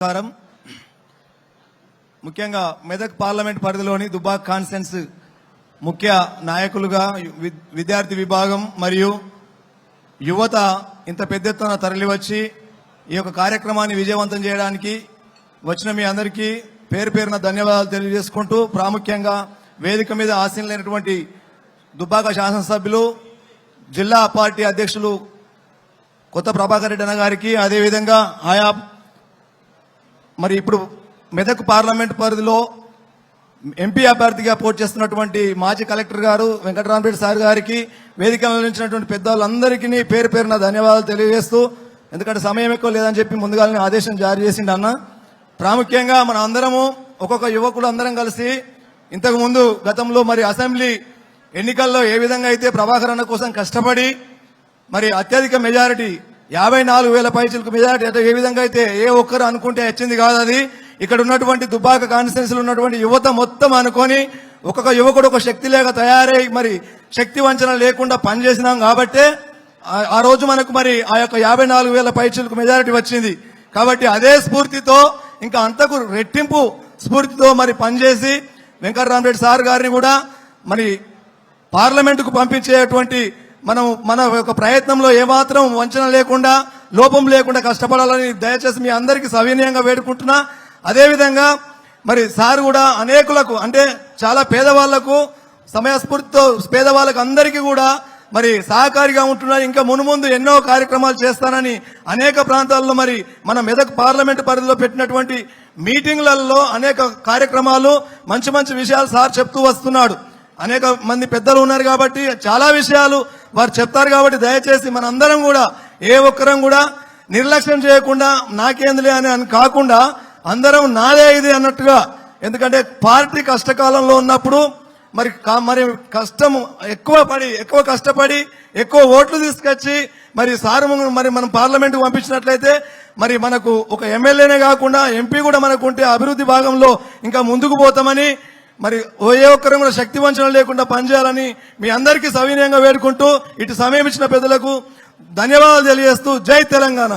ప్రకారం ముఖ్యంగా మెదక్ పార్లమెంట్ పరిధిలోని దుబ్బాక కాన్స్టిట్యుయెన్స్ ముఖ్య నాయకులుగా విద్యార్థి విభాగం మరియు యువత ఇంత పెద్ద ఎత్తున తరలివచ్చి ఈ యొక్క కార్యక్రమాన్ని విజయవంతం చేయడానికి వచ్చిన మీ అందరికీ పేరు పేరున ధన్యవాదాలు తెలియజేసుకుంటూ ప్రాముఖ్యంగా వేదిక మీద ఆసీనులైనటువంటి దుబ్బాక శాసనసభ్యులు జిల్లా పార్టీ అధ్యక్షులు కొత్త ప్రభాకర్ రెడ్డి అన్న గారికి అదేవిధంగా ఆయా మరి ఇప్పుడు మెదక్ పార్లమెంట్ పరిధిలో ఎంపీ అభ్యర్థిగా పోటీ చేస్తున్నటువంటి మాజీ కలెక్టర్ గారు వెంకటరామరెడ్డి సార్ గారికి వేదిక నిర్వహించినటువంటి పెద్దవాళ్ళందరికీ పేరు పేరున ధన్యవాదాలు తెలియజేస్తూ, ఎందుకంటే సమయం ఎక్కువ లేదని చెప్పి ముందుగానే ఆదేశం జారీ చేసిండు అన్న. ప్రాముఖ్యంగా మన అందరము ఒక్కొక్క యువకులు అందరం కలిసి ఇంతకు ముందు గతంలో మరి అసెంబ్లీ ఎన్నికల్లో ఏ విధంగా అయితే ప్రభాకర్ అన్న కోసం కష్టపడి మరి అత్యధిక మెజారిటీ 54,000 పైచిలకు మెజారిటీ అంటే ఏ విధంగా అయితే ఏ ఒక్కరు అనుకుంటే వచ్చింది కాదు, అది ఇక్కడ ఉన్నటువంటి దుబ్బాక కాన్స్టిట్యుయెన్సీలో ఉన్నటువంటి యువత మొత్తం అనుకొని ఒక్కొక్క యువకుడు ఒక శక్తి లేక తయారై మరి శక్తి వంచన లేకుండా పనిచేసినాం కాబట్టే ఆ రోజు మనకు మరి ఆ యొక్క 54,000 పైచిలకు మెజారిటీ వచ్చింది. కాబట్టి అదే స్ఫూర్తితో ఇంకా అంతకు రెట్టింపు స్ఫూర్తితో మరి పనిచేసి వెంకటరామరెడ్డి సార్ గారిని కూడా మరి పార్లమెంటుకు పంపించేటువంటి మన యొక్క ప్రయత్నంలో ఏమాత్రం వంచన లేకుండా లోపం లేకుండా కష్టపడాలని దయచేసి మీ అందరికీ సవినయంగా వేడుకుంటున్నా. అదేవిధంగా మరి సార్ కూడా అనేకులకు అంటే చాలా పేదవాళ్లకు సమయస్ఫూర్తితో పేదవాళ్ళకు అందరికీ కూడా మరి సహకారిగా ఉంటున్నారు. ఇంకా మునుముందు ఎన్నో కార్యక్రమాలు చేస్తానని అనేక ప్రాంతాల్లో మరి మన మెదక్ పార్లమెంటు పరిధిలో పెట్టినటువంటి మీటింగ్లలో అనేక కార్యక్రమాలు మంచి మంచి విషయాలు సార్ చెప్తూ వస్తున్నాడు. అనేక మంది పెద్దలు ఉన్నారు కాబట్టి చాలా విషయాలు వారు చెప్తారు. కాబట్టి దయచేసి మనందరం కూడా ఏ ఒక్కరం కూడా నిర్లక్ష్యం చేయకుండా నాకేందులే అని కాకుండా అందరం నాదే ఇది అన్నట్టుగా, ఎందుకంటే పార్టీ కష్టకాలంలో ఉన్నప్పుడు మరి కష్టం ఎక్కువ కష్టపడి ఎక్కువ ఓట్లు తీసుకొచ్చి మరి సార్ మరి మనం పార్లమెంటుకు పంపించినట్లయితే మరి మనకు ఒక ఎమ్మెల్యేనే కాకుండా ఎంపీ కూడా మనకు ఉంటే అభివృద్ధి భాగంలో ఇంకా ముందుకు పోతామని మరి ఏ ఒక్కరు కూడా శక్తి వంచన లేకుండా పనిచేయాలని మీ అందరికీ సవినయంగా వేడుకుంటూ ఇటు సమయం ఇచ్చిన పెద్దలకు ధన్యవాదాలు తెలియజేస్తూ జై తెలంగాణ.